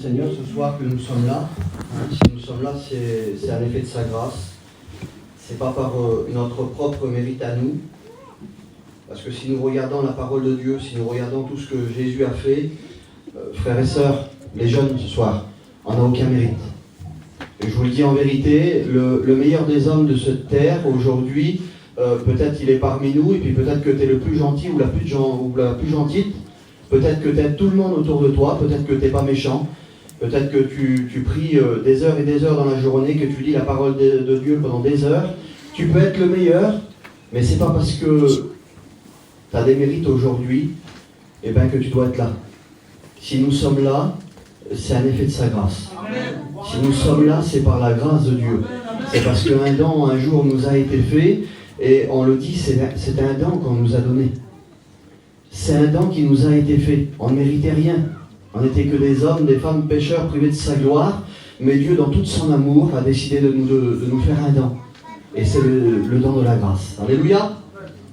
Seigneur ce soir que nous sommes là. Si nous sommes là, c'est un effet de sa grâce. C'est pas par notre propre mérite à nous. Parce que si nous regardons la parole de Dieu, si nous regardons tout ce que Jésus a fait, frères et sœurs, les jeunes ce soir, on n'a aucun mérite. Et je vous le dis en vérité, le meilleur des hommes de cette terre, aujourd'hui, peut-être il est parmi nous, et puis peut-être que tu es le plus gentil ou la plus gentille. Peut-être que tu aides tout le monde autour de toi, peut-être que tu n'es pas méchant, peut-être que tu pries des heures et des heures dans la journée, que tu lis la parole de Dieu pendant des heures. Tu peux être le meilleur, mais c'est pas parce que tu as des mérites aujourd'hui que tu dois être là. Si nous sommes là, c'est un effet de sa grâce. Si nous sommes là, c'est par la grâce de Dieu. C'est parce qu'un don un jour nous a été fait, et on le dit, c'est un don qu'on nous a donné. C'est un don qui nous a été fait. On ne méritait rien. On n'était que des hommes, des femmes pécheurs privés de sa gloire. Mais Dieu, dans tout son amour, a décidé de nous faire un don. Et c'est le don de la grâce. Alléluia.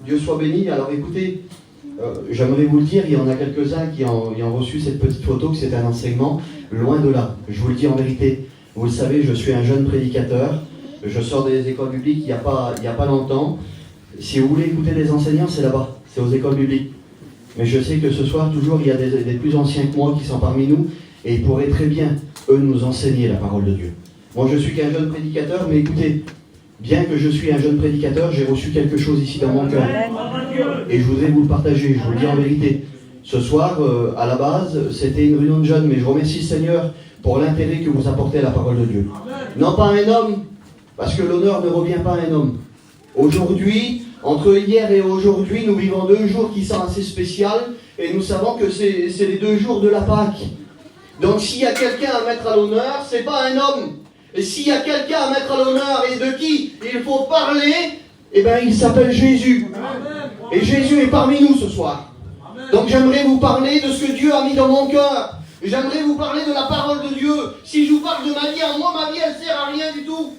Dieu soit béni. Alors écoutez, j'aimerais vous le dire, il y en a quelques-uns qui ont reçu cette petite photo, que c'est un enseignement. Loin de là. Je vous le dis en vérité. Vous le savez, je suis un jeune prédicateur. Je sors des écoles bibliques il n'y a pas longtemps. Si vous voulez écouter des enseignants, c'est là-bas. C'est aux écoles bibliques. Mais je sais que ce soir, toujours, il y a des plus anciens que moi qui sont parmi nous, et ils pourraient très bien, eux, nous enseigner la parole de Dieu. Moi, je suis qu'un jeune prédicateur, mais écoutez, bien que je suis un jeune prédicateur, j'ai reçu quelque chose ici dans mon cœur. Et je voudrais vous le partager, je vous le dis en vérité. Ce soir, à la base, c'était une réunion de jeunes, mais je remercie le Seigneur pour l'intérêt que vous apportez à la parole de Dieu. Non pas un homme, parce que l'honneur ne revient pas à un homme. Aujourd'hui, entre hier et aujourd'hui, nous vivons 2 jours qui sont assez spéciaux, et nous savons que c'est les 2 jours de la Pâque. Donc s'il y a quelqu'un à mettre à l'honneur, c'est pas un homme. Et s'il y a quelqu'un à mettre à l'honneur et de qui il faut parler, il s'appelle Jésus. Et Jésus est parmi nous ce soir. Donc j'aimerais vous parler de ce que Dieu a mis dans mon cœur. J'aimerais vous parler de la parole de Dieu. Si je vous parle de ma vie, moi ma vie elle sert à rien du tout.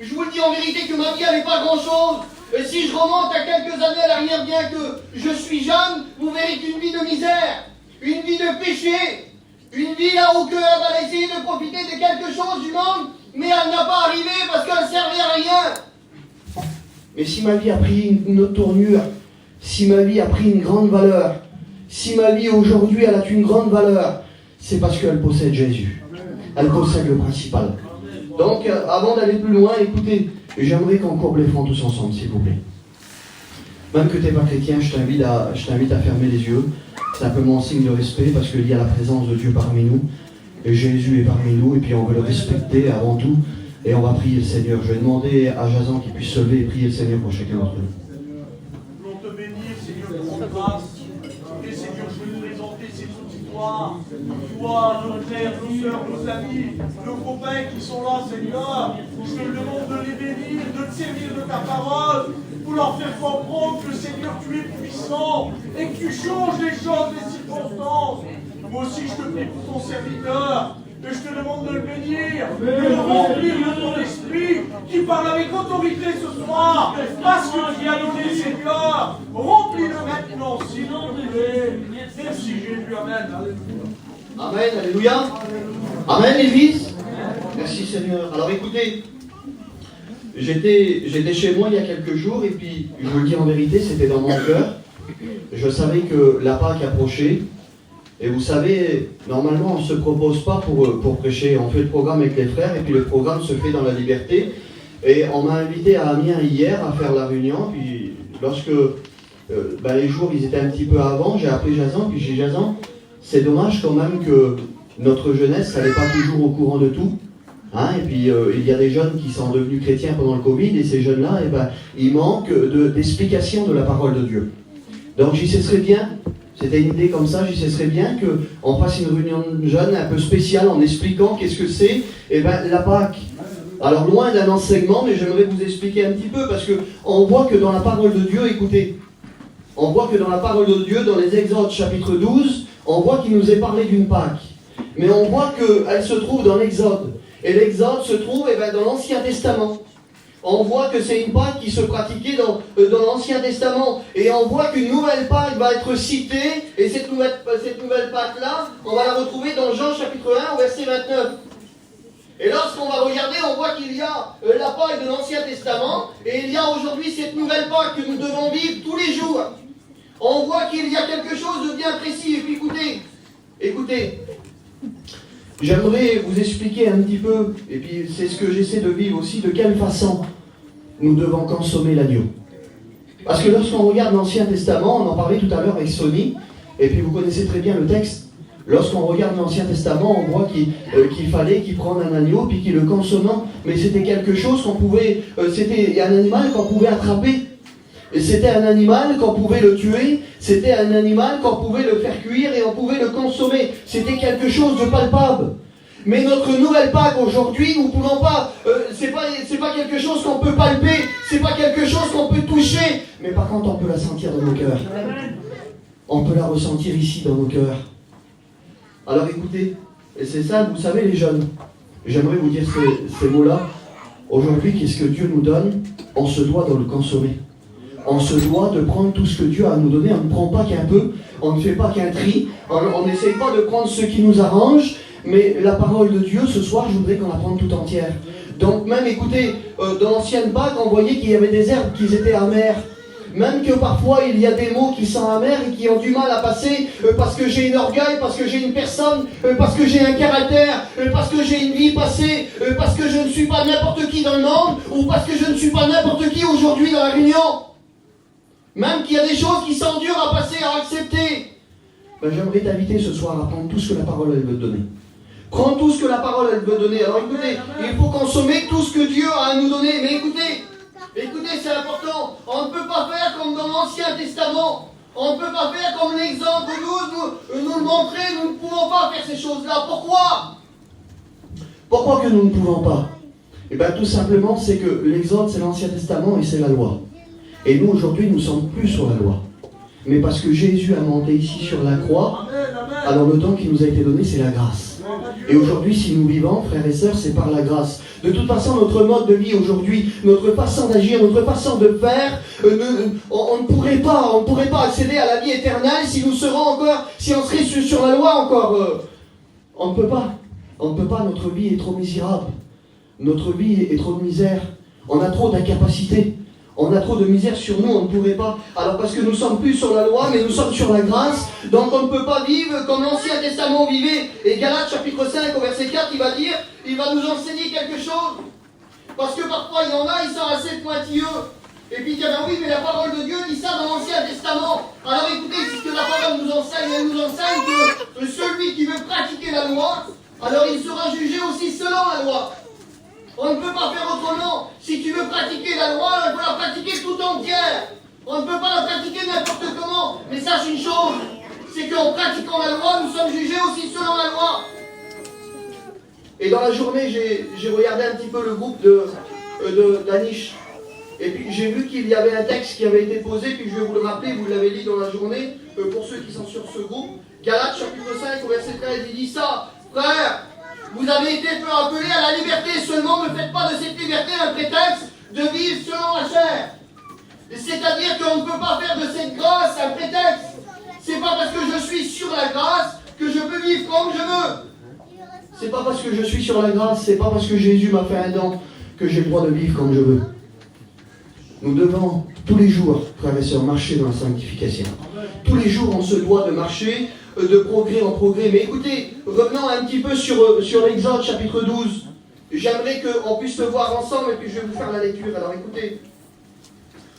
Je vous le dis en vérité que ma vie elle n'est pas grand chose. Et si je remonte à quelques années à l'arrière, bien que je suis jeune, vous verrez qu'une vie de misère, une vie de péché, une vie là au cœur, elle a essayé de profiter de quelque chose du monde, mais elle n'a pas arrivé parce qu'elle ne servait à rien. Mais si ma vie a pris une autre tournure, si ma vie a pris une grande valeur, si ma vie aujourd'hui elle a une grande valeur, c'est parce qu'elle possède Jésus. Elle possède le principal. Donc, avant d'aller plus loin, écoutez, j'aimerais qu'on courbe les fronts tous ensemble, s'il vous plaît. Même que tu n'es pas chrétien, je t'invite à fermer les yeux. C'est un peu mon signe de respect, parce qu'il y a la présence de Dieu parmi nous. Et Jésus est parmi nous, et puis on veut le respecter avant tout. Et on va prier le Seigneur. Je vais demander à Jason qu'il puisse se lever et prier le Seigneur pour chacun d'entre nous. Nous voulons te bénir, Seigneur, pour ta grâce. Et Seigneur, je veux te présenter ces auditoires. Toi, nos frères, nos sœurs, nos amis, nos copains qui sont là, Seigneur. Je te demande de les bénir, de te servir de ta parole, pour leur faire comprendre que, Seigneur, tu es puissant et que tu changes les choses, les circonstances. Moi aussi, je te prie pour ton serviteur. Et je te demande de le bénir, de le remplir de ton esprit, qui parle avec autorité ce soir, parce que tu as donné, Seigneur. Remplis-le maintenant, sinon tu es. Merci Jésus, Amen. Alléluia. Amen, alléluia. Amen, l'Église. Merci Seigneur. Alors écoutez, j'étais chez moi il y a quelques jours, et puis, je vous le dis en vérité, c'était dans mon cœur. Je savais que la Pâque approchait. Et vous savez, normalement, on ne se propose pas pour prêcher. On fait le programme avec les frères, et puis le programme se fait dans la liberté. Et on m'a invité à Amiens hier à faire la réunion. Puis lorsque les jours ils étaient un petit peu avant, j'ai appelé Jason, puis j'ai dit Jason, c'est dommage quand même que notre jeunesse, ça n'est pas toujours au courant de tout. Et puis il y a des jeunes qui sont devenus chrétiens pendant le Covid, et ces jeunes-là, ils manquent d'explication de la parole de Dieu. Donc j'y sais serait bien. C'était une idée comme ça, ce serait bien qu'on fasse une réunion de jeunes un peu spéciale en expliquant qu'est-ce que c'est la Pâque. Alors loin d'un enseignement, mais j'aimerais vous expliquer un petit peu, parce qu'on voit que dans la parole de Dieu, écoutez, on voit que dans la parole de Dieu, dans les Exodes chapitre 12, on voit qu'il nous est parlé d'une Pâque. Mais on voit qu'elle se trouve dans l'Exode. Et l'Exode se trouve dans l'Ancien Testament. On voit que c'est une Pâque qui se pratiquait dans l'Ancien Testament. Et on voit qu'une nouvelle Pâque va être citée. Et cette nouvelle Pâque-là, on va la retrouver dans Jean chapitre 1 au verset 29. Et lorsqu'on va regarder, on voit qu'il y a la Pâque de l'Ancien Testament. Et il y a aujourd'hui cette nouvelle Pâque que nous devons vivre tous les jours. On voit qu'il y a quelque chose de bien précis. Et puis écoutez. J'aimerais vous expliquer un petit peu, et puis c'est ce que j'essaie de vivre aussi, de quelle façon nous devons consommer l'agneau. Parce que lorsqu'on regarde l'Ancien Testament, on en parlait tout à l'heure avec Sony, et puis vous connaissez très bien le texte. Lorsqu'on regarde l'Ancien Testament, on voit qu'il fallait qu'il prenne un agneau, puis qu'il le consomme, mais c'était quelque chose qu'on pouvait, c'était un animal qu'on pouvait attraper. Et c'était un animal qu'on pouvait le tuer, c'était un animal qu'on pouvait le faire cuire et on pouvait le consommer. C'était quelque chose de palpable. Mais notre nouvelle Pâque aujourd'hui, nous ne pouvons pas, c'est pas quelque chose qu'on peut palper, c'est pas quelque chose qu'on peut toucher. Mais par contre, on peut la sentir dans nos cœurs. On peut la ressentir ici dans nos cœurs. Alors écoutez, et c'est ça, vous savez les jeunes, j'aimerais vous dire ces mots-là. Aujourd'hui, qu'est-ce que Dieu nous donne? On se doit de le consommer. On se doit de prendre tout ce que Dieu a à nous donner. On ne prend pas qu'un peu, on ne fait pas qu'un tri, on n'essaye pas de prendre ce qui nous arrange, mais la parole de Dieu, ce soir, je voudrais qu'on la prenne tout entière. Donc même, écoutez, dans l'ancienne Pâque, on voyait qu'il y avait des herbes qui étaient amères. Même que parfois, il y a des mots qui sont amers et qui ont du mal à passer parce que j'ai un orgueil, parce que j'ai une personne, parce que j'ai un caractère, parce que j'ai une vie passée, parce que je ne suis pas n'importe qui dans le monde, ou parce que je ne suis pas n'importe qui aujourd'hui dans la réunion. Même qu'il y a des choses qui sont dures à passer, à accepter. Ben, j'aimerais t'inviter ce soir à prendre tout ce que la parole elle veut donner. Prends tout ce que la parole elle veut donner. Alors écoutez, il faut consommer tout ce que Dieu a à nous donner. Mais écoutez, c'est important. On ne peut pas faire comme dans l'Ancien Testament. On ne peut pas faire comme l'exemple de nous le montrer. Nous ne pouvons pas faire ces choses-là. Pourquoi? Pourquoi que nous ne pouvons pas? Eh bien tout simplement, c'est que l'exode c'est l'Ancien Testament et c'est la loi. Et nous, aujourd'hui, nous ne sommes plus sur la loi. Mais parce que Jésus a monté ici sur la croix, alors le temps qui nous a été donné, c'est la grâce. Et aujourd'hui, si nous vivons, frères et sœurs, c'est par la grâce. De toute façon, notre mode de vie aujourd'hui, notre façon d'agir, notre façon de faire, on ne pourrait pas accéder à la vie éternelle si on serait sur la loi encore. On ne peut pas. On ne peut pas, notre vie est trop misérable. Notre vie est trop de misère. On a trop d'incapacité. On a trop de misère sur nous, on ne pourrait pas. Alors parce que nous ne sommes plus sur la loi, mais nous sommes sur la grâce. Donc on ne peut pas vivre comme l'Ancien Testament vivait. Et Galates chapitre 5 au verset 4, il va nous enseigner quelque chose. Parce que parfois il y en a, ils sont assez pointilleux. Et puis il dit, ben oui, mais la parole de Dieu dit ça dans l'Ancien Testament. Alors écoutez, c'est ce que la parole nous enseigne. Elle nous enseigne que celui qui veut pratiquer la loi, alors il sera jugé aussi selon la loi. On ne peut pas faire autrement. Si tu veux pratiquer la loi, il faut la pratiquer tout entière. On ne peut pas la pratiquer n'importe comment. Mais sache une chose, c'est qu'en pratiquant la loi, nous sommes jugés aussi selon la loi. Et dans la journée, j'ai regardé un petit peu le groupe d'Anish. Et puis j'ai vu qu'il y avait un texte qui avait été posé, puis je vais vous le rappeler, vous l'avez lu dans la journée, pour ceux qui sont sur ce groupe. Galates chapitre 5 au verset 13, il dit ça, frère. Vous avez été appelés à la liberté, seulement ne faites pas de cette liberté un prétexte de vivre selon la chair. C'est-à-dire qu'on ne peut pas faire de cette grâce un prétexte. C'est pas parce que je suis sur la grâce que je peux vivre comme je veux. C'est pas parce que je suis sur la grâce, c'est pas parce que Jésus m'a fait un don que j'ai le droit de vivre comme je veux. Nous devons tous les jours, frères et sœurs, marcher dans la sanctification. Tous les jours, on se doit de marcher de progrès en progrès. Mais écoutez, revenons un petit peu sur l'Exode chapitre 12. J'aimerais qu'on puisse le voir ensemble et puis je vais vous faire la lecture. Alors écoutez,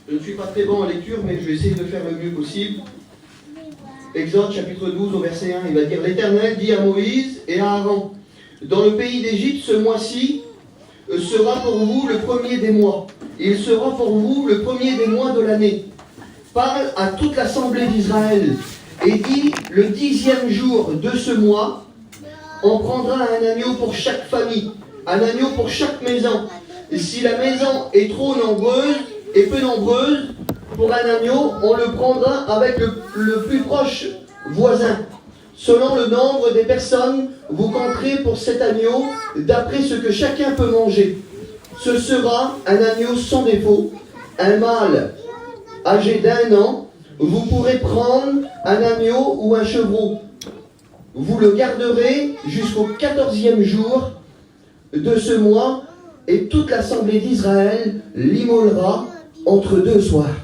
je ne suis pas très bon en lecture, mais je vais essayer de faire le mieux possible. Exode chapitre 12 au verset 1, il va dire, l'Éternel dit à Moïse et à Aaron, dans le pays d'Égypte, ce mois-ci sera pour vous le premier des mois. Il sera pour vous le premier des mois de l'année. Parle à toute l'assemblée d'Israël et dit, le 10e jour de ce mois, on prendra un agneau pour chaque famille, un agneau pour chaque maison. Et si la maison est trop nombreuse et peu nombreuse, pour un agneau, on le prendra avec le plus proche voisin. Selon le nombre des personnes, vous compterez pour cet agneau, d'après ce que chacun peut manger. ce sera un agneau sans défaut, un mâle âgé d'1 an. Vous pourrez prendre un agneau ou un chevreau. Vous le garderez jusqu'au 14e jour de ce mois et toute l'assemblée d'Israël l'immolera entre 2 soirs.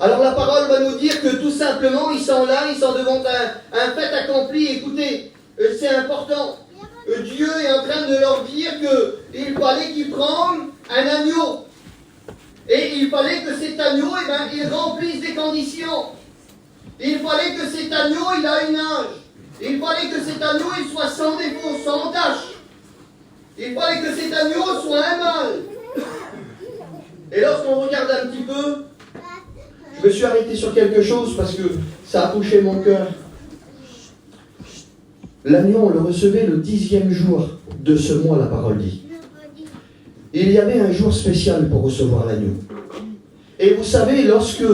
Alors la parole va nous dire que tout simplement, ils sont là, ils sont devant un fait accompli. Écoutez, c'est important. Dieu est en train de leur dire qu'il fallait qu'ils prennent un agneau. Et il fallait que cet agneau, il remplisse des conditions. Il fallait que cet agneau, il a une âge. Il fallait que cet agneau, il soit sans défaut, sans tache. Il fallait que cet agneau soit un mâle. Et lorsqu'on regarde un petit peu, je me suis arrêté sur quelque chose parce que ça a touché mon cœur. L'agneau, on le recevait le 10e jour de ce mois, la parole dit. Il y avait un jour spécial pour recevoir l'agneau. Et vous savez, lorsque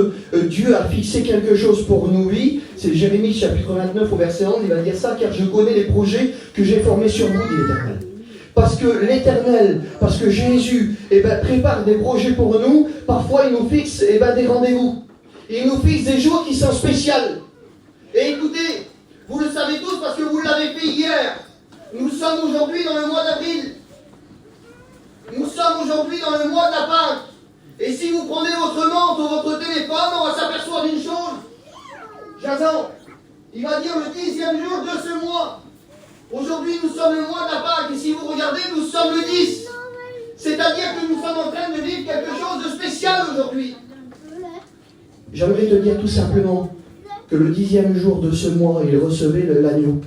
Dieu a fixé quelque chose pour nos vies, c'est Jérémie chapitre 29 au verset 11, il va dire ça, car je connais les projets que j'ai formés sur vous, dit l'Éternel. Parce que l'Éternel, parce que Jésus prépare des projets pour nous, parfois il nous fixe des rendez-vous. Il nous fixe des jours qui sont spéciaux. Et écoutez, vous le savez tous parce que vous l'avez fait hier. Nous sommes aujourd'hui dans le mois d'avril. Nous sommes aujourd'hui dans le mois de la Pâque. Et si vous prenez votre montre ou votre téléphone, on va s'apercevoir d'une chose. Jason, il va dire le 10e jour de ce mois. Aujourd'hui, nous sommes le mois de la Pâque. Et si vous regardez, nous sommes le 10. C'est-à-dire que nous sommes en train de vivre quelque chose de spécial aujourd'hui. J'aimerais te dire tout simplement que le 10e jour de ce mois, il recevait l'agneau.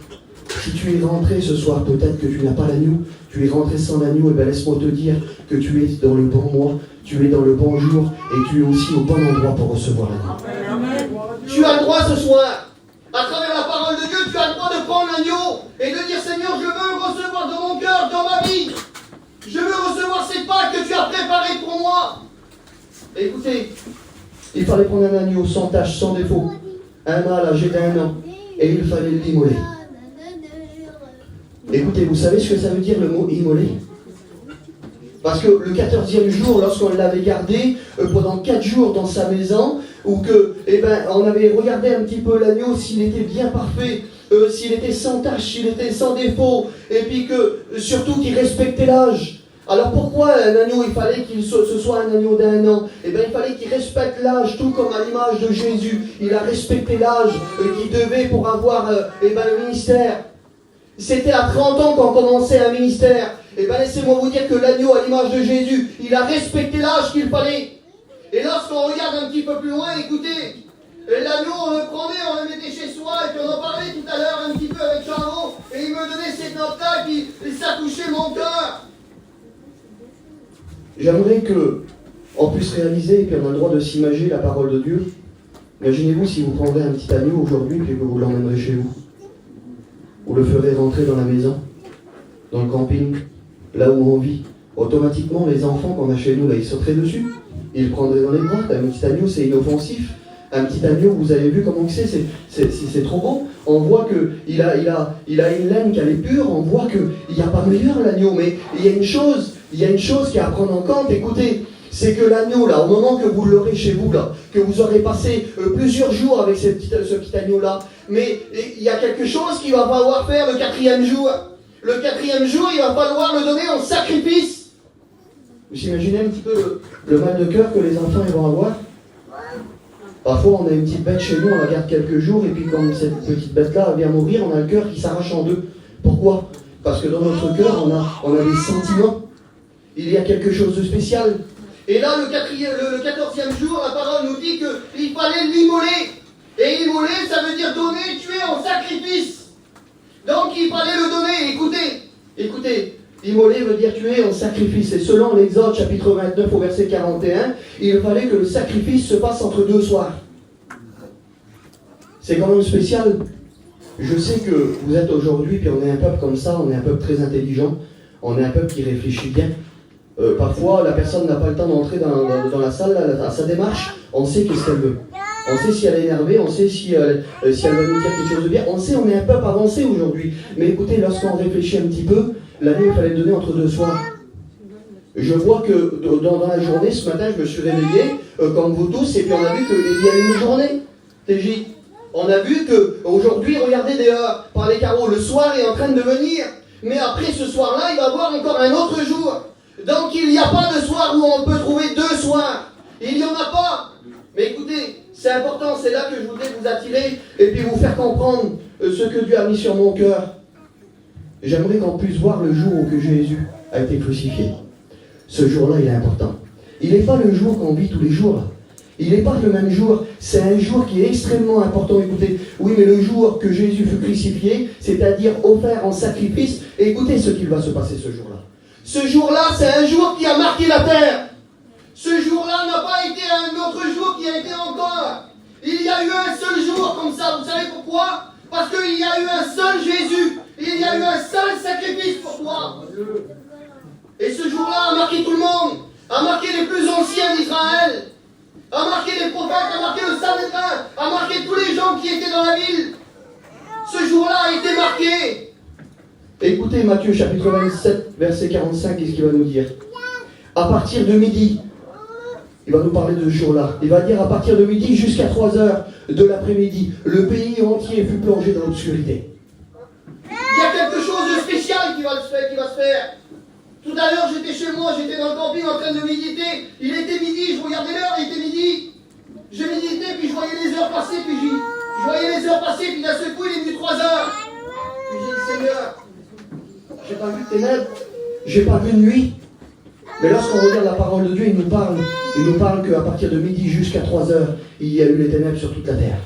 Si tu es rentré ce soir, peut-être que tu n'as pas l'agneau, tu es rentré sans l'agneau, et laisse-moi te dire que tu es dans le bon mois, tu es dans le bon jour, et tu es aussi au bon endroit pour recevoir l'agneau. Tu as le droit ce soir, à travers la parole de Dieu, tu as le droit de prendre l'agneau et de dire Seigneur, je veux recevoir dans mon cœur, dans ma vie. Je veux recevoir ces Pâques que tu as préparées pour moi. Écoutez, il fallait prendre un agneau sans tache, sans défaut, un mâle âgé d'1 an, et il fallait l'immoler. Écoutez, vous savez ce que ça veut dire le mot immoler? Parce que le 14e jour, lorsqu'on l'avait gardé pendant 4 jours dans sa maison, ou que, on avait regardé un petit peu l'agneau s'il était bien parfait, s'il était sans tache, s'il était sans défaut, et puis que surtout qu'il respectait l'âge. Alors pourquoi un agneau, il fallait qu'il ce soit un agneau d'1 an? Il fallait qu'il respecte l'âge, tout comme à l'image de Jésus. Il a respecté l'âge qu'il devait pour avoir le ministère. C'était à 30 ans qu'on commençait un ministère. Laissez-moi vous dire que l'agneau, à l'image de Jésus, il a respecté l'âge qu'il fallait. Et lorsqu'on regarde un petit peu plus loin, écoutez, l'agneau, on le prenait, on le mettait chez soi, et puis on en parlait tout à l'heure un petit peu avec Charles, et il me donnait cette note-là, et ça touchait mon cœur. J'aimerais qu'on puisse réaliser, et puis on a le droit de s'imager la parole de Dieu. Imaginez-vous si vous prendrez un petit agneau aujourd'hui, puis que vous l'emmènerez chez vous. Vous le ferez rentrer dans la maison, dans le camping, là où on vit. Automatiquement, les enfants qu'on a chez nous, là, ils sauteraient dessus. Ils le prendraient dans les bras. Un petit agneau, c'est inoffensif. Un petit agneau, vous avez vu comment c'est trop beau. On voit qu'il a une laine qui est pure. On voit qu'il n'y a pas meilleur l'agneau. Mais il y a une chose qui est à prendre en compte. Écoutez, c'est que l'agneau, là, au moment que vous l'aurez chez vous, là, que vous aurez passé plusieurs jours avec ce petit agneau-là, mais il y a quelque chose qu'il va falloir faire le 4e jour. Le 4e jour, il va falloir le donner en sacrifice. Vous imaginez un petit peu le mal de cœur que les enfants ils vont avoir? Parfois, on a une petite bête chez nous, on la garde quelques jours, et puis quand cette petite bête-là vient mourir, on a le cœur qui s'arrache en deux. Pourquoi? Parce que dans notre cœur, on a des sentiments. Il y a quelque chose de spécial. Et là, le 14e jour, la parole nous dit qu'il fallait l'immoler. Et immoler, ça veut dire donner, tuer en sacrifice. Donc, il fallait le donner. Écoutez, immoler veut dire tuer en sacrifice. Et selon l'Exode, chapitre 29, au verset 41, il fallait que le sacrifice se passe entre 2 soirs. C'est quand même spécial. Je sais que vous êtes aujourd'hui, puis on est un peuple comme ça, on est un peuple très intelligent, on est un peuple qui réfléchit bien. Parfois, la personne n'a pas le temps d'entrer dans la salle, à sa démarche, on sait qu'est-ce qu'elle veut. On sait si elle est énervée, on sait si elle va nous dire quelque chose de bien. On sait, on est un peuple avancé aujourd'hui. Mais écoutez, lorsqu'on réfléchit un petit peu, l'année, il fallait le donner entre 2 soirs. Je vois que dans la journée, ce matin, je me suis réveillé, comme vous tous, et puis on a vu qu'il y a une journée, TJ. On a vu qu'aujourd'hui, regardez dehors, par les carreaux, le soir est en train de venir. Mais après ce soir-là, il va y avoir encore un autre jour. Donc il n'y a pas de soir où on peut trouver 2 soirs. Il n'y en a pas. Mais écoutez, c'est important, c'est là que je voudrais vous attirer et puis vous faire comprendre ce que Dieu a mis sur mon cœur. J'aimerais qu'on puisse voir le jour où que Jésus a été crucifié. Ce jour-là, il est important. Il n'est pas le jour qu'on vit tous les jours. Il n'est pas le même jour. C'est un jour qui est extrêmement important. Écoutez, oui, mais le jour que Jésus fut crucifié, c'est-à-dire offert en sacrifice, et écoutez ce qu'il va se passer ce jour-là. Ce jour-là, c'est un jour qui a marqué la terre. Ce jour-là n'a pas été un autre jour qui a été encore. Il y a eu un seul jour comme ça. Vous savez pourquoi? Parce qu'il y a eu un seul Jésus. Il y a eu un seul sacrifice pour toi. Et ce jour-là a marqué tout le monde. A marqué les plus anciens d'Israël. A marqué les prophètes, a marqué le Sanhédrin, a marqué tous les gens qui étaient dans la ville. Ce jour-là a été marqué. Écoutez Matthieu chapitre 27, verset 45, qu'est-ce qu'il va nous dire? À partir de midi, il va nous parler de ce jour-là. Il va dire à partir de midi jusqu'à 3 heures de l'après-midi, le pays entier fut plongé dans l'obscurité. Il y a quelque chose de spécial qui va se faire. Tout à l'heure, j'étais chez moi, j'étais dans le camping en train de méditer. Il était midi, je regardais l'heure, il était midi. Je méditais, puis je voyais les heures passer, je voyais les heures passer, puis d'un seul coup, il est venu 3 heures. Puis j'ai dit, Seigneur, j'ai pas vu de ténèbres, j'ai pas vu de nuit. Mais lorsqu'on regarde la parole de Dieu, il nous parle qu'à partir de midi jusqu'à 3 heures, il y a eu les ténèbres sur toute la terre.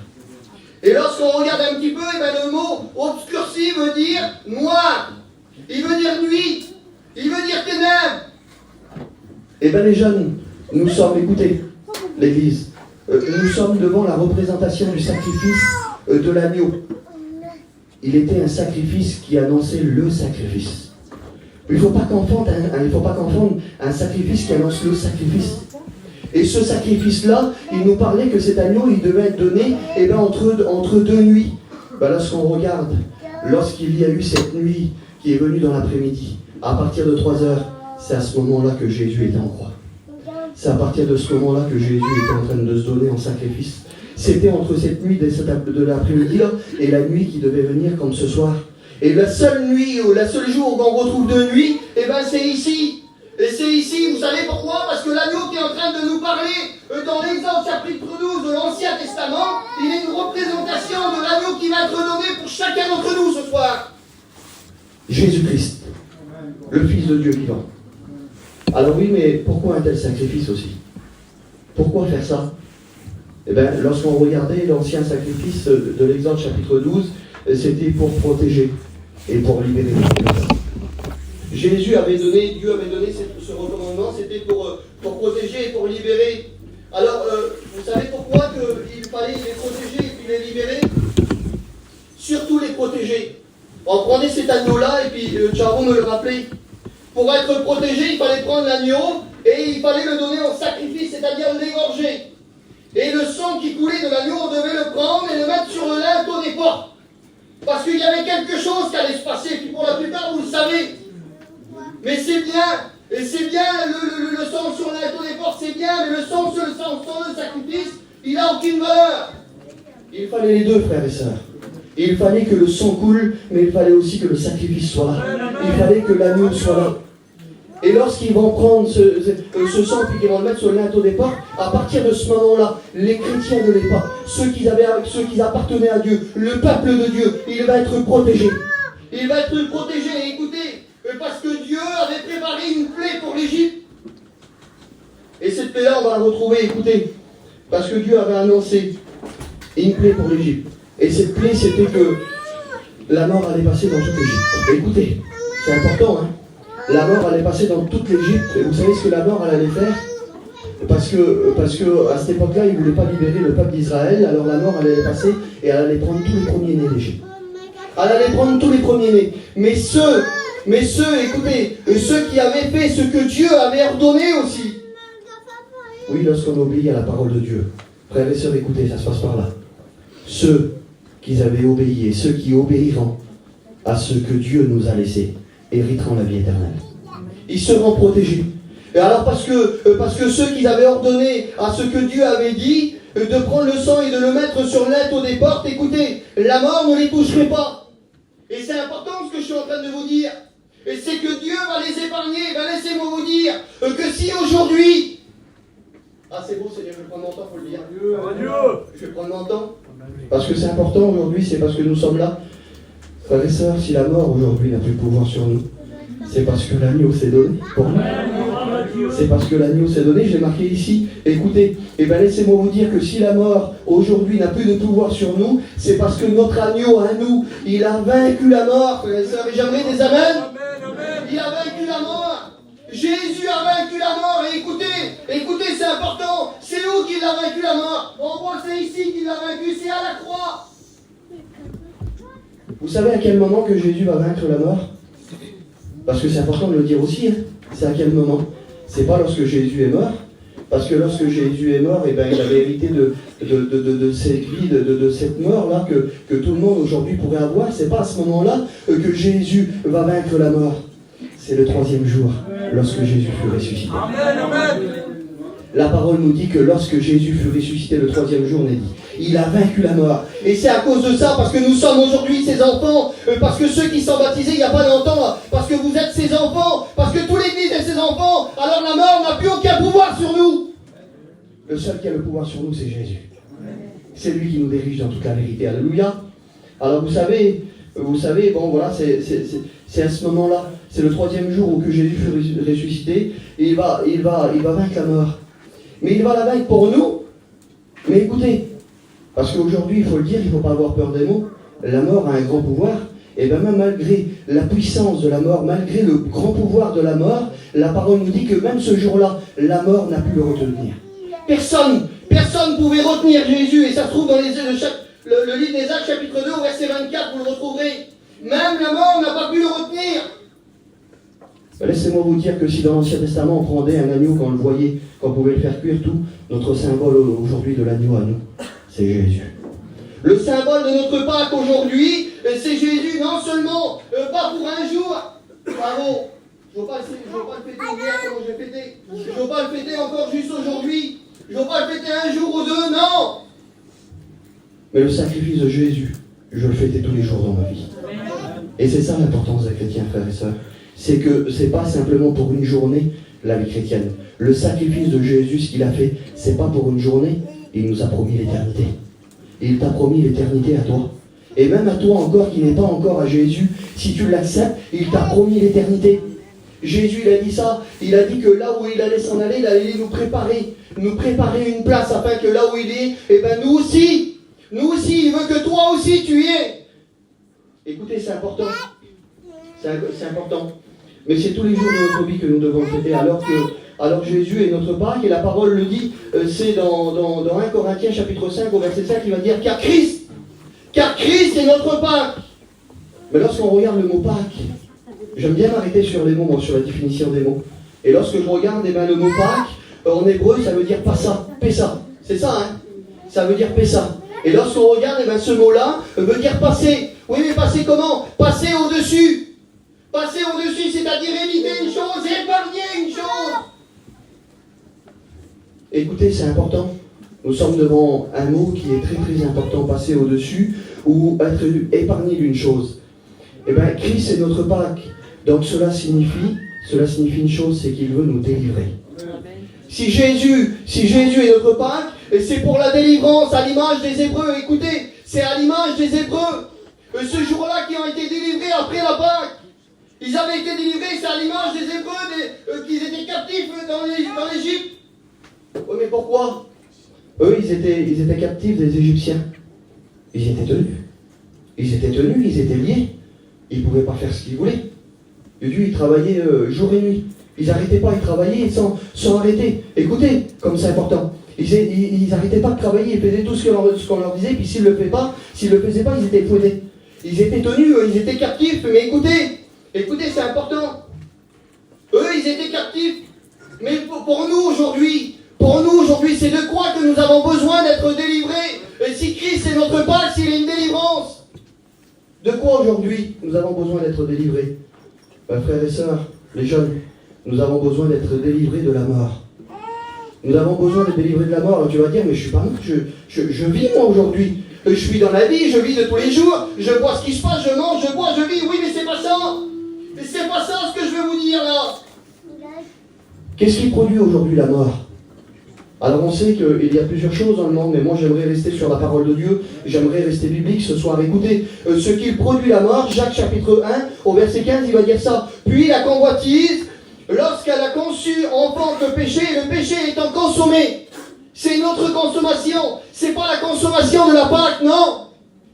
Et lorsqu'on regarde un petit peu, le mot obscurci veut dire noir. Il veut dire nuit. Il veut dire ténèbres. Eh bien les jeunes, nous sommes, écoutez, l'église, nous sommes devant la représentation du sacrifice de l'agneau. Il était un sacrifice qui annonçait le sacrifice. Il ne faut pas confondre un sacrifice qui annonce le sacrifice. Et ce sacrifice-là, il nous parlait que cet agneau, il devait être donné entre 2 nuits. Lorsqu'on regarde, lorsqu'il y a eu cette nuit qui est venue dans l'après-midi, à partir de 3 heures, c'est à ce moment-là que Jésus était en croix. C'est à partir de ce moment-là que Jésus était en train de se donner en sacrifice. C'était entre cette nuit de l'après-midi-là et la nuit qui devait venir comme ce soir. Et la seule nuit, ou la seule jour où on retrouve 2 nuits, c'est ici. Et c'est ici, vous savez pourquoi? Parce que l'agneau qui est en train de nous parler dans l'Exode chapitre 12 de l'Ancien Testament, il est une représentation de l'agneau qui va être donné pour chacun d'entre nous ce soir. Jésus-Christ, le Fils de Dieu vivant. Alors oui, mais pourquoi un tel sacrifice aussi? Pourquoi faire ça? Eh bien, lorsqu'on regardait l'ancien sacrifice de l'Exode chapitre 12, c'était pour protéger et pour libérer. Dieu avait donné ce recommandement, c'était pour protéger et pour libérer. Alors, vous savez pourquoi il fallait les protéger et puis les libérer? Surtout les protéger. On prenait cet agneau-là, et puis Charo me le rappelait. Pour être protégé, il fallait prendre l'agneau, et il fallait le donner en sacrifice, c'est-à-dire l'égorger. Et le sang qui coulait de l'agneau, on devait le prendre et le mettre sur le linteau des portes. Parce qu'il y avait quelque chose qui allait se passer, et puis pour la plupart, vous le savez. Mais c'est bien, et c'est bien, le sang sur le linteau des portes, c'est bien, mais le sang sur le sacrifice, il n'a aucune valeur. Il fallait les deux, frères et sœurs. Il fallait que le sang coule, mais il fallait aussi que le sacrifice soit là. Il fallait que l'agneau soit là. Et lorsqu'ils vont prendre ce sang puis qu'ils vont le mettre sur le linteau des portes, à partir de ce moment-là, les chrétiens de l'époque, ceux qui appartenaient à Dieu, le peuple de Dieu, il va être protégé. Il va être protégé, et écoutez, parce que Dieu avait préparé une plaie pour l'Égypte. Et cette plaie-là, on va la retrouver, écoutez, parce que Dieu avait annoncé une plaie pour l'Égypte. Et cette plaie, c'était que la mort allait passer dans toute l'Égypte. Écoutez, c'est important, hein. La mort allait passer dans toute l'Égypte. Et vous savez ce que la mort elle allait faire? Parce que à cette époque-là, ils ne voulaient pas libérer le peuple d'Israël. Alors la mort elle allait passer et elle allait prendre tous les premiers-nés d'Égypte. Elle allait prendre tous les premiers-nés. Mais ceux, écoutez, ceux qui avaient fait ce que Dieu avait ordonné aussi. Oui, lorsqu'on obéit à la parole de Dieu. Frères et sœurs, écoutez, ça se passe par là. Ceux qui avaient obéi et ceux qui obéiront à ce que Dieu nous a laissé hériteront la vie éternelle. Ils seront protégés. Et alors parce que ceux qui avaient ordonné à ce que Dieu avait dit, de prendre le sang et de le mettre sur l'inteau des portes, écoutez, la mort ne les toucherait pas. Et c'est important ce que je suis en train de vous dire. Et c'est que Dieu va les épargner. Ben laissez-moi vous dire que si aujourd'hui... Ah c'est beau Seigneur, je vais prendre mon temps pour le dire. Je vais prendre mon temps. Parce que c'est important aujourd'hui, c'est parce que nous sommes là. Frères et sœurs, si la mort aujourd'hui n'a plus de pouvoir sur nous, c'est parce que l'agneau s'est donné pour nous. C'est parce que l'agneau s'est donné, j'ai marqué ici, écoutez, et bien laissez-moi vous dire que si la mort aujourd'hui n'a plus de pouvoir sur nous, c'est parce que notre agneau à nous, il a vaincu la mort, frères et sœurs, et j'aimerais des amens. Il a vaincu la mort. Jésus a vaincu la mort, et écoutez, c'est important, c'est où qu'il a vaincu la mort? On voit c'est ici qu'il l'a vaincu, c'est à la croix. Vous savez à quel moment que Jésus va vaincre la mort? Parce que c'est important de le dire aussi, hein. C'est à quel moment? C'est pas lorsque Jésus est mort, parce que lorsque Jésus est mort, eh ben, il avait hérité de cette vie, de cette mort-là que tout le monde aujourd'hui pourrait avoir. C'est pas à ce moment-là que Jésus va vaincre la mort. C'est le 3e jour, lorsque Jésus fut ressuscité. Amen, amen. La parole nous dit que lorsque Jésus fut ressuscité le 3e jour, on est dit, il a vaincu la mort. Et c'est à cause de ça, parce que nous sommes aujourd'hui ses enfants, parce que ceux qui sont baptisés il n'y a pas longtemps, parce que vous êtes ses enfants, parce que toute l'Église est ses enfants, alors la mort n'a plus aucun pouvoir sur nous. Le seul qui a le pouvoir sur nous, c'est Jésus. C'est lui qui nous dirige dans toute la vérité. Alléluia. Alors vous savez, bon voilà, c'est à ce moment-là, c'est le 3e jour où que Jésus fut ressuscité, et il va vaincre la mort. Mais il va la vaincre pour nous. Mais écoutez, parce qu'aujourd'hui, il faut le dire, il ne faut pas avoir peur des mots, la mort a un grand pouvoir, et bien même malgré la puissance de la mort, malgré le grand pouvoir de la mort, la parole nous dit que même ce jour-là, la mort n'a pu le retenir. Personne ne pouvait retenir Jésus, et ça se trouve dans le livre des Actes, chapitre 2, au verset 24, vous le retrouverez. Même la mort n'a pas pu le retenir. Laissez-moi vous dire que si dans l'Ancien Testament on prenait un agneau, quand on le voyait, qu'on pouvait le faire cuire tout, notre symbole aujourd'hui de l'agneau à nous, c'est Jésus. Le symbole de notre Pâques aujourd'hui, c'est Jésus, non seulement pas pour un jour, bravo, je ne veux pas le fêter hier comme je l'ai fêté, je ne veux pas le fêter encore juste aujourd'hui, je ne veux pas le fêter un jour ou deux, non. Mais le sacrifice de Jésus, je le fêtais tous les jours dans ma vie. Et c'est ça l'importance des chrétiens, frères et sœurs. C'est que c'est pas simplement pour une journée la vie chrétienne. Le sacrifice de Jésus, ce qu'il a fait, c'est pas pour une journée, il nous a promis l'éternité. Il t'a promis l'éternité à toi. Et même à toi encore qui n'est pas encore à Jésus, si tu l'acceptes, il t'a promis l'éternité. Jésus, il a dit ça, il a dit que là où il allait s'en aller, il allait nous préparer une place afin que là où il est, eh ben nous aussi, il veut que toi aussi tu y es. Écoutez, c'est important. C'est important. Mais c'est tous les jours de notre vie que nous devons fêter, alors que Jésus est notre Pâques, et la parole le dit, c'est dans 1 Corinthiens chapitre 5 au verset 5, il va dire car Christ est notre Pâques. Mais lorsqu'on regarde le mot Pâques, j'aime bien m'arrêter sur les mots, moi, sur la définition des mots. Et lorsque je regarde, eh ben, le mot Pâques, en hébreu, ça veut dire Passa, Pessa. C'est ça, hein? Ça veut dire Pessa. Et lorsqu'on regarde, eh ben, ce mot-là veut dire passer. Oui, mais passer comment? Passer au-dessus. Passer au-dessus, c'est-à-dire éviter une chose, épargner une chose. Écoutez, c'est important. Nous sommes devant un mot qui est très très important, passer au-dessus ou être épargné d'une chose. Eh bien, Christ est notre Pâques. Donc cela signifie une chose, c'est qu'il veut nous délivrer. Si Jésus est notre Pâques, c'est pour la délivrance, à l'image des Hébreux. Écoutez, c'est à l'image des Hébreux. Ce jour-là qui ont été délivrés après la Pâques. Ils avaient été délivrés, c'est à l'image des Hébreux qu'ils étaient captifs dans l'Égypte. Oui, mais pourquoi? Eux, ils étaient captifs des Égyptiens. Ils étaient tenus, ils étaient liés. Ils ne pouvaient pas faire ce qu'ils voulaient. Et Dieu, ils travaillaient jour et nuit. Ils n'arrêtaient pas, ils travaillaient sans arrêter. Écoutez, comme c'est important. Ils n'arrêtaient pas de travailler, ils faisaient tout ce qu'on leur disait, puis s'ils ne le faisaient pas, ils étaient fouettés. Ils étaient tenus, ils étaient captifs, mais écoutez, c'est important. Eux, ils étaient captifs. Mais pour nous aujourd'hui, c'est de quoi que nous avons besoin d'être délivrés. Et si Christ est notre Pâques, s'il est une délivrance, de quoi aujourd'hui nous avons besoin d'être délivrés? Frères et sœurs, les jeunes, Nous avons besoin d'être délivrés de la mort. Nous avons besoin d'être délivrés de la mort. Alors tu vas dire, mais je suis pas mort, je vis moi aujourd'hui. Je suis dans la vie, je vis de tous les jours, je vois ce qui se passe, je mange, je bois, je vis. Oui, mais c'est pas ça. Mais c'est pas ça ce que je veux vous dire là. Qu'est-ce qui produit aujourd'hui la mort? Alors on sait qu'il y a plusieurs choses dans le monde, mais moi j'aimerais rester sur la parole de Dieu, j'aimerais rester biblique ce soir. Écoutez, ce qui produit la mort, Jacques chapitre 1, au verset 15, il va dire ça. Puis la convoitise, lorsqu'elle a conçu, enfante le péché étant consommé. C'est notre consommation, c'est pas la consommation de la Pâque, non.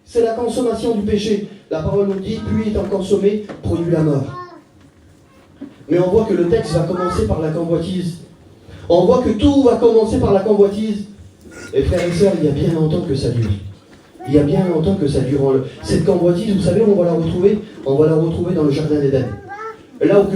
C'est la consommation du péché. La parole nous dit, puis étant consommé, produit la mort. Mais on voit que le texte va commencer par la convoitise. On voit que tout va commencer par la convoitise. Et frères et sœurs, il y a bien longtemps que ça dure. Il y a bien longtemps que ça dure. Cette convoitise, vous savez où on va la retrouver? On va la retrouver dans le jardin d'Éden. Là où que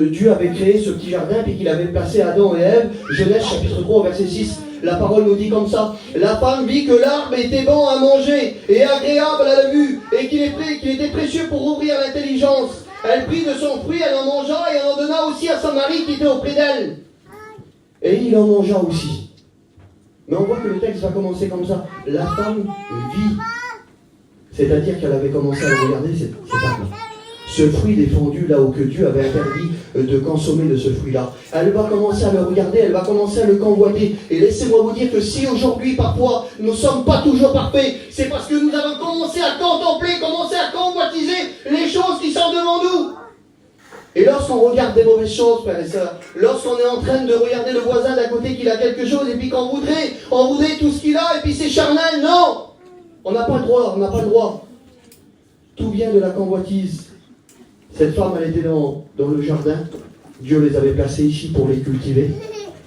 Dieu avait créé ce petit jardin, puis qu'il avait placé Adam et Ève, Genèse chapitre 3, verset 6. La parole nous dit comme ça. La femme vit que l'arbre était bon à manger et agréable à la vue, et qu'il était précieux pour ouvrir l'intelligence. Elle prit de son fruit, elle en mangea, et elle en donna aussi à son mari qui était auprès d'elle. Et il en mangea aussi. Mais on voit que le texte va commencer comme ça. La femme vit. C'est-à-dire qu'elle avait commencé à le regarder, cet arbre. Ce fruit défendu, là où que Dieu avait interdit de consommer de ce fruit-là. Elle va commencer à le regarder, elle va commencer à le convoiter. Et laissez-moi vous dire que si aujourd'hui, parfois, nous ne sommes pas toujours parfaits, c'est parce que nous avons commencé à contempler, commencé à convoitiser les choses qui sont devant nous. Et lorsqu'on regarde des mauvaises choses, frères et sœurs, lorsqu'on est en train de regarder le voisin d'à côté qu'il a quelque chose, et puis qu'on voudrait tout ce qu'il a, et puis c'est charnel, non! On n'a pas le droit, on n'a pas le droit. Tout vient de la convoitise. Cette femme, elle était dans le jardin. Dieu les avait placés ici pour les cultiver.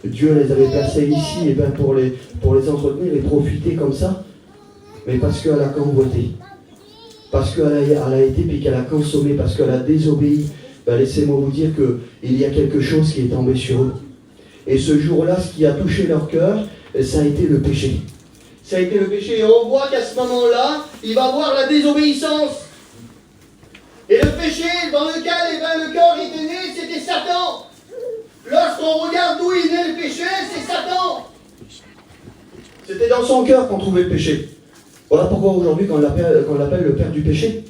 Dieu les avait placés ici et ben pour les entretenir et profiter comme ça. Mais parce qu'elle a convoité. Parce qu'elle a été puis qu'elle a consommé, parce qu'elle a désobéi. Ben laissez-moi vous dire qu'il y a quelque chose qui est tombé sur eux. Et ce jour-là, ce qui a touché leur cœur, ça a été le péché. Ça a été le péché. Et on voit qu'à ce moment-là, il va voir la désobéissance. Et le péché dans lequel le cœur était né, c'était Satan. Lorsqu'on regarde d'où il naît le péché, c'est Satan. C'était dans son cœur qu'on trouvait le péché. Voilà pourquoi aujourd'hui, qu'on l'appelle le père du péché.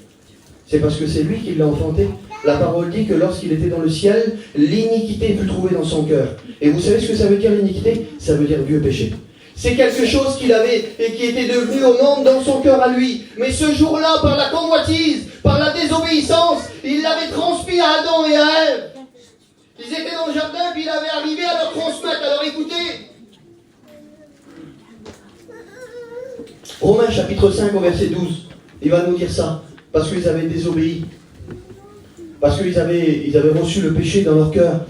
C'est parce que c'est lui qui l'a enfanté. La parole dit que lorsqu'il était dans le ciel, l'iniquité fut trouvée dans son cœur. Et vous savez ce que ça veut dire l'iniquité? Ça veut dire vieux péché. C'est quelque chose qu'il avait et qui était devenu au monde dans son cœur à lui. Mais ce jour-là, par la convoitise, par la désobéissance, il l'avait transmis à Adam et à Ève. Ils étaient dans le jardin, puis il avait arrivé à leur transmettre. Alors écoutez. Romains chapitre 5 au verset 12. Il va nous dire ça. Parce qu'ils avaient désobéi. Parce qu'ils avaient reçu le péché dans leur cœur.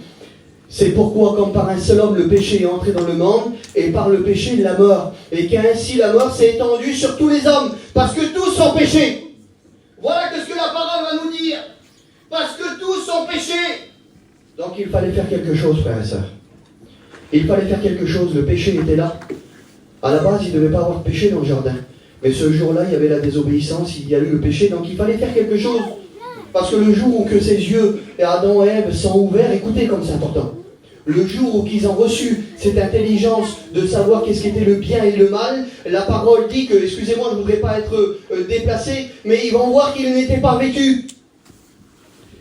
C'est pourquoi, comme par un seul homme, le péché est entré dans le monde, et par le péché, la mort. Et qu'ainsi la mort s'est étendue sur tous les hommes, parce que tous ont péché. Voilà ce que la parole va nous dire. Parce que tous ont péché. Donc il fallait faire quelque chose, frères et sœurs. Il fallait faire quelque chose, le péché était là. À la base, il ne devait pas avoir de péché dans le jardin. Mais ce jour-là, il y avait la désobéissance, il y a eu le péché, donc il fallait faire quelque chose. Parce que le jour où que ses yeux, et Adam et Ève, sont ouverts, écoutez comme c'est important. Le jour où ils ont reçu cette intelligence de savoir qu'est-ce qu'était le bien et le mal, la parole dit que, excusez-moi, je ne voudrais pas être déplacé, mais ils vont voir qu'ils n'étaient pas vêtus.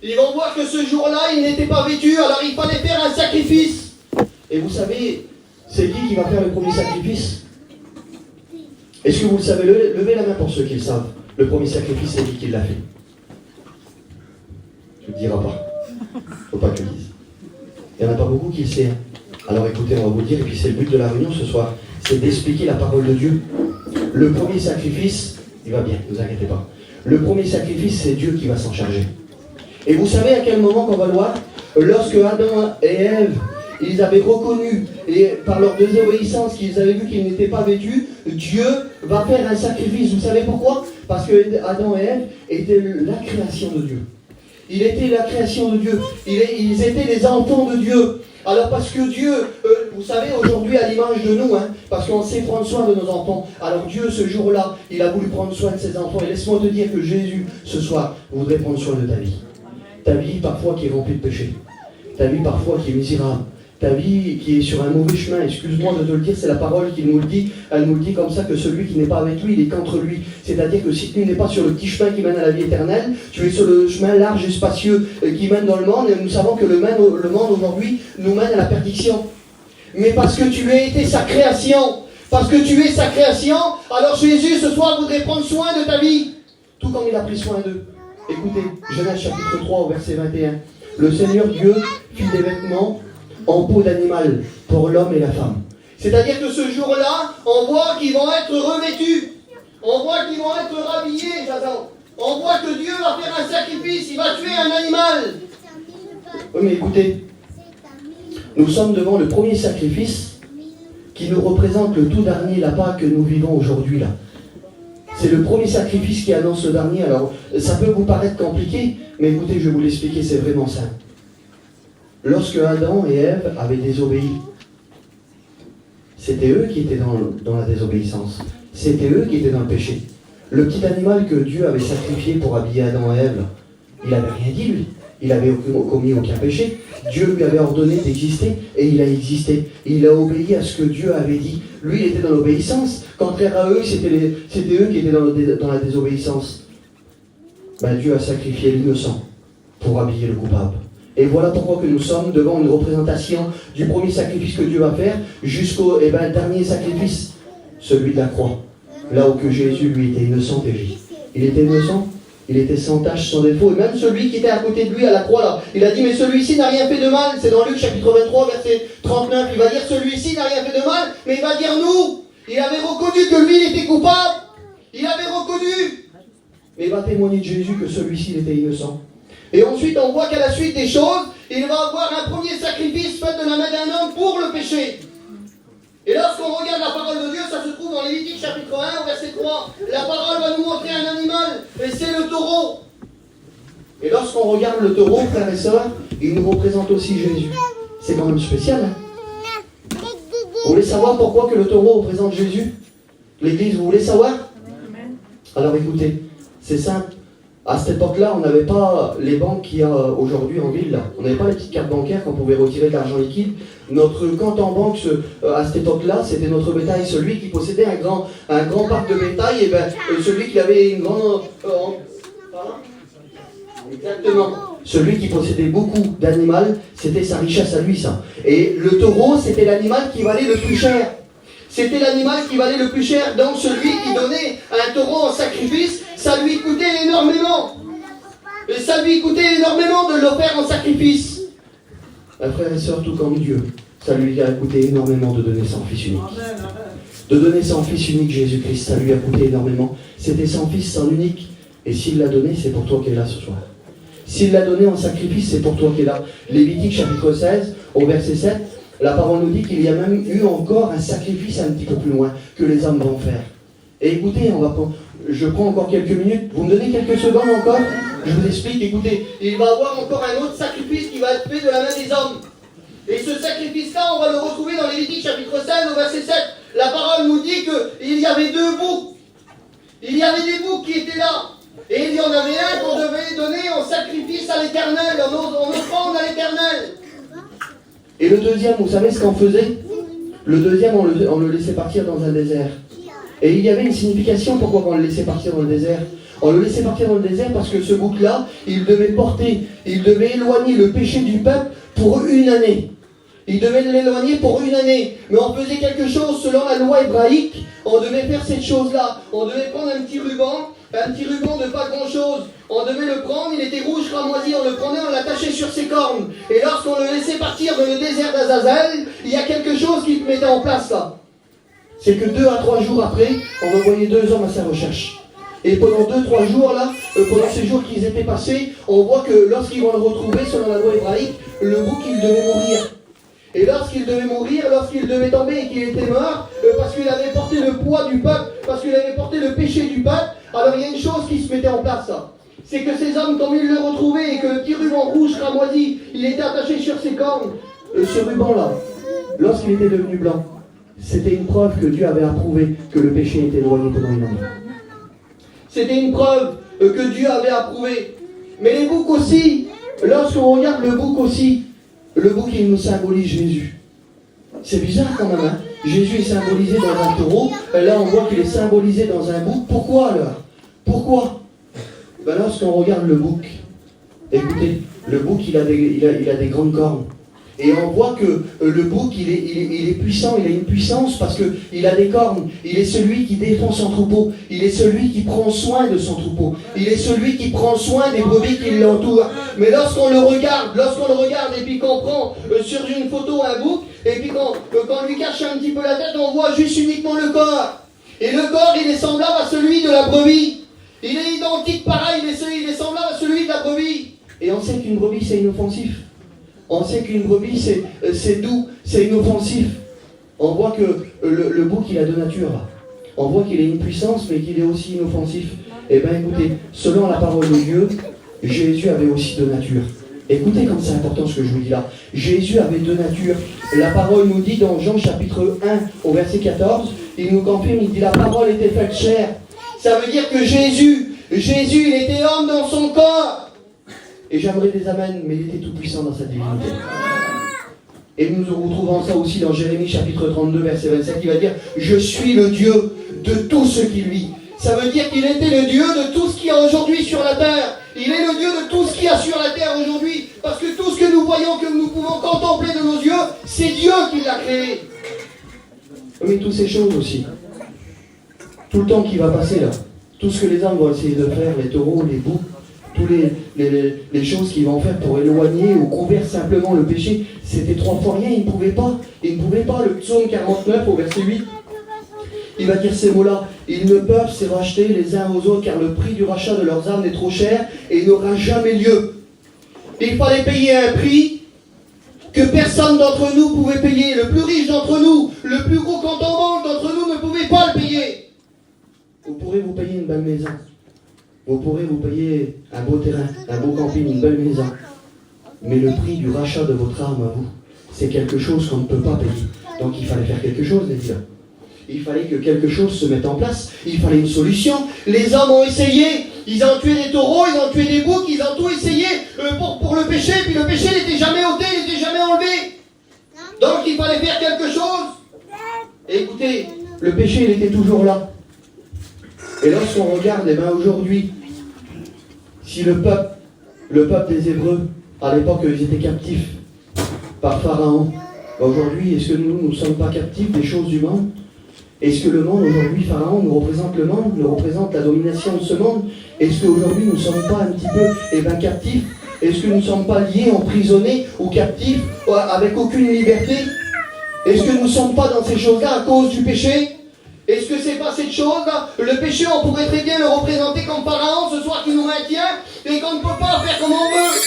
Ils vont voir que ce jour-là, ils n'étaient pas vêtus, alors il fallait faire un sacrifice. Et vous savez, c'est qui va faire le premier sacrifice? Est-ce que vous le savez? Levez la main pour ceux qui le savent. Le premier sacrifice, c'est qui l'a fait? Je ne le dirai pas. Il ne faut pas que je le dise. Il n'y en a pas beaucoup qui le savent. Alors écoutez, on va vous le dire, et puis c'est le but de la réunion ce soir, c'est d'expliquer la parole de Dieu. Le premier sacrifice, il va bien, ne vous inquiétez pas. Le premier sacrifice, c'est Dieu qui va s'en charger. Et vous savez à quel moment qu'on va le voir? Lorsque Adam et Ève, ils avaient reconnu, et par leur désobéissance, qu'ils avaient vu qu'ils n'étaient pas vêtus, Dieu va faire un sacrifice. Vous savez pourquoi? Parce que Adam et Ève étaient la création de Dieu. Il était la création de Dieu. Ils étaient les enfants de Dieu. Alors parce que Dieu, vous savez, aujourd'hui à l'image de nous, parce qu'on sait prendre soin de nos enfants, alors Dieu, ce jour-là, il a voulu prendre soin de ses enfants. Et laisse-moi te dire que Jésus, ce soir, voudrait prendre soin de ta vie. Ta vie, parfois, qui est remplie de péché. ta vie parfois qui est misérable, ta vie qui est sur un mauvais chemin, excuse-moi de te le dire, c'est la parole qui nous le dit, elle nous le dit comme ça, que celui qui n'est pas avec lui, il est qu'entre lui. C'est-à-dire que si tu n'es pas sur le petit chemin qui mène à la vie éternelle, tu es sur le chemin large et spacieux qui mène dans le monde, et nous savons que le monde aujourd'hui nous mène à la perdition. Mais parce que tu as été sa création, parce que tu es sa création, alors Jésus ce soir voudrait prendre soin de ta vie, tout comme il a pris soin d'eux. Écoutez, Genèse chapitre 3 au verset 21. Le Seigneur Dieu fit des vêtements en peau d'animal pour l'homme et la femme. C'est-à-dire que ce jour-là, on voit qu'ils vont être revêtus. On voit qu'ils vont être rhabillés, j'adore. On voit que Dieu va faire un sacrifice, il va tuer un animal. Oui, mais écoutez, nous sommes devant le premier sacrifice qui nous représente le tout dernier, la Pâque que nous vivons aujourd'hui là. C'est le premier sacrifice qui annonce le dernier. Alors, ça peut vous paraître compliqué, mais écoutez, je vais vous l'expliquer, c'est vraiment simple. Lorsque Adam et Ève avaient désobéi, c'était eux qui étaient dans la désobéissance. C'était eux qui étaient dans le péché. Le petit animal que Dieu avait sacrifié pour habiller Adam et Ève, il n'avait rien dit, lui. Il n'avait commis aucun péché. Dieu lui avait ordonné d'exister et il a existé. Il a obéi à ce que Dieu avait dit. Lui, il était dans l'obéissance. Contraire à eux, c'était eux qui étaient dans la désobéissance. Ben, Dieu a sacrifié l'innocent pour habiller le coupable. Et voilà pourquoi que nous sommes devant une représentation du premier sacrifice que Dieu va faire jusqu'au dernier sacrifice, celui de la croix. Là où que Jésus, lui, était innocent et vit. Il était innocent, il était sans tache, sans défaut. Et même celui qui était à côté de lui à la croix, là, il a dit, mais celui-ci n'a rien fait de mal. C'est dans Luc chapitre 23, verset 39. Il va dire, celui-ci n'a rien fait de mal, mais il va dire nous. Il avait reconnu que lui, il était coupable. Il avait reconnu. Mais il va témoigner de Jésus que celui-ci, il était innocent. Et ensuite, on voit qu'à la suite des choses, il va avoir un premier sacrifice fait de la main d'un homme pour le péché. Et lorsqu'on regarde la parole de Dieu, ça se trouve dans Lévitique chapitre 1, verset 3. La parole va nous montrer un animal, et c'est le taureau. Et lorsqu'on regarde le taureau, frères et sœurs, il nous représente aussi Jésus. C'est quand même spécial, hein? Vous voulez savoir pourquoi que le taureau représente Jésus? L'Église, vous voulez savoir? Alors écoutez, c'est simple. À cette époque-là, on n'avait pas les banques qu'il y a aujourd'hui en ville. Là. On n'avait pas les petites cartes bancaires qu'on pouvait retirer de l'argent liquide. Notre compte en banque, à cette époque-là, c'était notre bétail. Celui qui possédait un grand parc de bétail, et celui qui avait une grande... Exactement. Celui qui possédait beaucoup d'animaux, c'était sa richesse à lui, ça. Et le taureau, c'était l'animal qui valait le plus cher. C'était l'animal qui valait le plus cher. Donc celui qui donnait un taureau en sacrifice, ça lui coûtait énormément. Et ça lui coûtait énormément de le faire en sacrifice. Frères et sœurs, tout comme Dieu, ça lui a coûté énormément de donner son Fils unique. De donner son Fils unique, Jésus-Christ, ça lui a coûté énormément. C'était son Fils, son unique. Et s'il l'a donné, c'est pour toi qui es là ce soir. S'il l'a donné en sacrifice, c'est pour toi qui es là. Lévitique chapitre 16, au verset 7, la parole nous dit qu'il y a même eu encore un sacrifice un petit peu plus loin que les hommes vont faire. Et écoutez, je prends encore quelques minutes. Vous me donnez quelques secondes encore? Je vous explique. Écoutez, il va y avoir encore un autre sacrifice qui va être fait de la main des hommes. Et ce sacrifice-là, on va le retrouver dans Lévitique chapitre 16 au verset 7. La parole nous dit qu'il y avait deux boucs. Il y avait des boucs qui étaient là. Et il y en avait un qu'on devait donner en sacrifice à l'Éternel, en offrande à l'Éternel. Et le deuxième, vous savez ce qu'on faisait? Le deuxième, on le laissait partir dans un désert. Et il y avait une signification pourquoi on le laissait partir dans le désert. On le laissait partir dans le désert parce que ce bouc-là, il devait éloigner le péché du peuple pour une année. Il devait l'éloigner pour une année. Mais on faisait quelque chose selon la loi hébraïque. On devait faire cette chose-là. On devait prendre un petit ruban de pas grand-chose. On devait le prendre, il était rouge cramoisi, on le prenait, on l'attachait sur ses cornes. Et lorsqu'on le laissait partir dans le désert d'Azazel, il y a quelque chose qui se mettait en place là. C'est que 2 à 3 jours après, on envoyait 2 hommes à sa recherche. Et pendant 2-3 jours là, pendant ces jours qu'ils étaient passés, on voit que lorsqu'ils vont le retrouver, selon la loi hébraïque, le bouc il devait mourir. Et lorsqu'il devait mourir, lorsqu'il devait tomber et qu'il était mort, parce qu'il avait porté le poids du peuple, parce qu'il avait porté le péché du peuple, alors il y a une chose qui se mettait en place là. C'est que ces hommes, comme ils le retrouvaient et que le petit ruban rouge cramoisi, il était attaché sur ses cornes, ce ruban-là, lorsqu'il était devenu blanc, c'était une preuve que Dieu avait approuvé que le péché était éloigné pendant une année. C'était une preuve que Dieu avait approuvé. Mais les boucs aussi, lorsqu'on regarde le bouc aussi, Le bouc, il nous symbolise Jésus. C'est bizarre quand même, hein? Jésus est symbolisé dans un taureau. Là, on voit qu'il est symbolisé dans un bouc. Pourquoi alors? Pourquoi? Ben, lorsqu'on regarde le bouc, écoutez, le bouc, il a des grandes cornes. Et on voit que le bouc, il est puissant, il a une puissance parce qu'il a des cornes. Il est celui qui défend son troupeau. Il est celui qui prend soin de son troupeau. Il est celui qui prend soin des brebis qui l'entourent. Mais lorsqu'on le regarde et puis qu'on prend sur une photo un bouc, et puis qu'on lui cache un petit peu la tête, on voit juste uniquement le corps. Et le corps, il est semblable à celui de la brebis. Il est identique pareil, il est semblable à celui de la brebis. Et on sait qu'une brebis, c'est inoffensif. On sait qu'une brebis, c'est doux, c'est inoffensif. On voit que le bouc, il a deux natures. On voit qu'il a une puissance, mais qu'il est aussi inoffensif. Eh bien, écoutez, selon la parole de Dieu, Jésus avait aussi deux natures. Écoutez comme c'est important ce que je vous dis là. Jésus avait deux natures. La parole nous dit dans Jean chapitre 1, au verset 14, il nous confirme, il dit la parole était faite chair. Ça veut dire que Jésus, il était homme dans son corps. Et j'aimerais des amens, mais il était tout puissant dans sa divinité. Et nous retrouvons ça aussi dans Jérémie chapitre 32, verset 27, il va dire « Je suis le Dieu de tout ce qui vit ». Ça veut dire qu'il était le Dieu de tout ce qu'il y a aujourd'hui sur la terre. Il est le Dieu de tout ce qu'il y a sur la terre aujourd'hui. Parce que tout ce que nous voyons, que nous pouvons contempler de nos yeux, c'est Dieu qui l'a créé. Mais toutes ces choses aussi. Tout le temps qui va passer là. Tout ce que les hommes vont essayer de faire, les taureaux, les boucs, toutes les choses qu'ils vont faire pour éloigner ou couvrir simplement le péché, c'était trois fois rien, ils ne pouvaient pas. Ils ne pouvaient pas. Le psaume 49 au verset 8, il va dire ces mots-là. Ils ne peuvent se racheter les uns aux autres car le prix du rachat de leurs âmes est trop cher et il n'aura jamais lieu. Il fallait payer un prix que personne d'entre nous pouvait payer. Le plus riche d'entre nous, le plus gros compte en banque d'entre nous ne pouvait pas le payer. Vous pourrez vous payer une belle maison. Vous pourrez vous payer un beau terrain, un beau camping, une belle maison. Mais le prix du rachat de votre âme à vous, c'est quelque chose qu'on ne peut pas payer. Donc il fallait faire quelque chose, les gars. Il fallait que quelque chose se mette en place. Il fallait une solution. Les hommes ont essayé. Ils ont tué des taureaux, ils ont tué des boucs, ils ont tout essayé pour le péché. Puis le péché n'était jamais ôté, il n'était jamais enlevé. Donc il fallait faire quelque chose. Et écoutez, le péché, il était toujours là. Et lorsqu'on regarde, eh bien aujourd'hui, si le peuple des Hébreux, à l'époque, ils étaient captifs par Pharaon. Aujourd'hui, est-ce que nous ne sommes pas captifs des choses du monde? Est-ce que le monde, aujourd'hui, Pharaon nous représente le monde, nous représente la domination de ce monde? Est-ce qu'aujourd'hui, nous ne sommes pas un petit peu captifs? Est-ce que nous ne sommes pas liés, emprisonnés ou captifs, avec aucune liberté? Est-ce que nous ne sommes pas dans ces choses-là à cause du péché? Est-ce que c'est pas cette chose-là? Le péché, on pourrait très bien le représenter comme Pharaon ce soir qui nous maintient et qu'on ne peut pas faire comme on veut.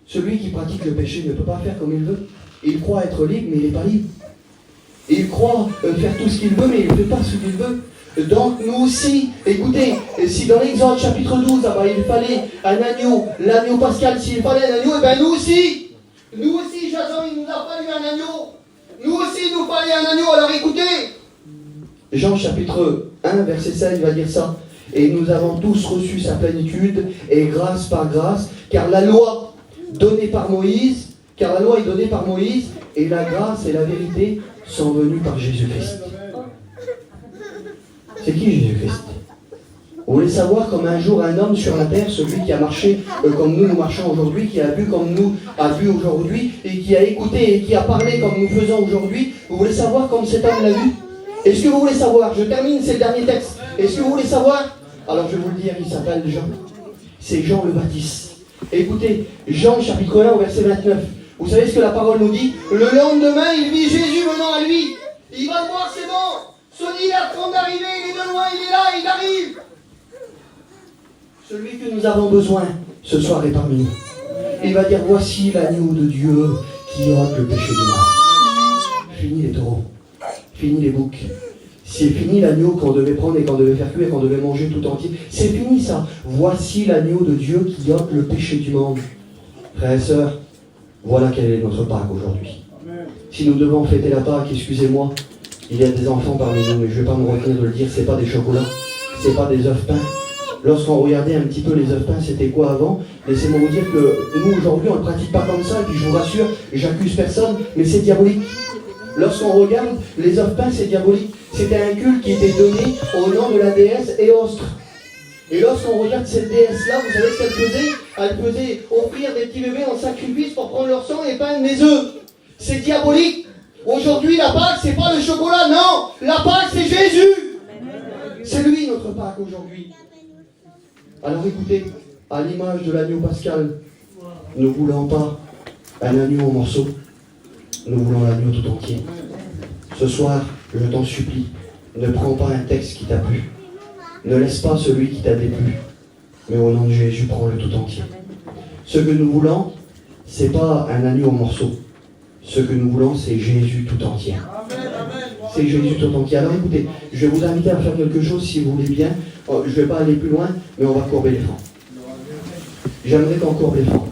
Celui qui pratique le péché ne peut pas faire comme il veut. Il croit être libre, mais il n'est pas libre. Il croit faire tout ce qu'il veut, mais il ne fait pas ce qu'il veut. Donc nous aussi, écoutez, si dans l'Exode chapitre 12, il fallait un agneau, l'agneau pascal, s'il fallait un agneau, et bien nous aussi, Jason, il nous a fallu un agneau. Nous aussi, il nous fallait un agneau. Alors écoutez, Jean chapitre 1, verset 16, il va dire ça. Et nous avons tous reçu sa plénitude, et grâce par grâce, car la loi est donnée par Moïse, et la grâce et la vérité sont venues par Jésus-Christ. C'est qui Jésus-Christ? Vous voulez savoir comme un jour un homme sur la terre, celui qui a marché comme nous marchons aujourd'hui, qui a vu comme nous a vu aujourd'hui, et qui a écouté et qui a parlé comme nous faisons aujourd'hui, vous voulez savoir comme cet homme l'a vu? Est-ce que vous voulez savoir? Je termine, c'est le dernier texte. Est-ce que vous voulez savoir? Alors je vais vous le dire, il s'appelle Jean. C'est Jean le Baptiste. Écoutez, Jean chapitre 1 au verset 29. Vous savez ce que la parole nous dit? Le lendemain, il vit Jésus venant à lui. Il va le voir, c'est bon. Celui il est en train d'arriver, il est de loin, il est là, il arrive. Celui que nous avons besoin ce soir est parmi nous. Il va dire, voici l'agneau de Dieu qui ôte le péché du monde. Fini les taureaux. Fini les boucs. C'est fini l'agneau qu'on devait prendre et qu'on devait faire cuire et qu'on devait manger tout entier. C'est fini ça. Voici l'agneau de Dieu qui ôte le péché du monde. Frères et sœurs, voilà quelle est notre Pâque aujourd'hui. Si nous devons fêter la Pâque, excusez-moi, il y a des enfants parmi nous, mais je ne vais pas me retenir de le dire, c'est pas des chocolats, c'est pas des œufs peints, lorsqu'on regardait un petit peu les œufs peints, c'était quoi avant? Laissez-moi vous dire que nous, aujourd'hui, on ne le pratique pas comme ça, et puis je vous rassure, j'accuse personne, mais c'est diabolique. Lorsqu'on regarde les œufs peints, c'est diabolique. C'était un culte qui était donné au nom de la déesse Éostre. Et lorsqu'on regarde cette déesse-là, vous savez ce qu'elle faisait? Elle faisait offrir des petits bébés en sacrifice pour prendre leur sang et peindre les œufs. C'est diabolique. Aujourd'hui, la Pâque, c'est pas le chocolat, non. La Pâque, c'est Jésus. C'est lui notre Pâque aujourd'hui. Alors écoutez, à l'image de l'agneau pascal, ne voulant pas un agneau en morceaux, nous voulons l'agneau tout entier. Ce soir, je t'en supplie, ne prends pas un texte qui t'a plu. Ne laisse pas celui qui t'a déplu. Mais au nom de Jésus, prends-le tout entier. Ce que nous voulons, c'est pas un agneau en morceaux. Ce que nous voulons, c'est Jésus tout entier. C'est Jésus tout entier. Alors écoutez, je vais vous inviter à faire quelque chose si vous voulez bien. Je ne vais pas aller plus loin, mais on va courber les flancs. J'aimerais qu'on courbe les flancs.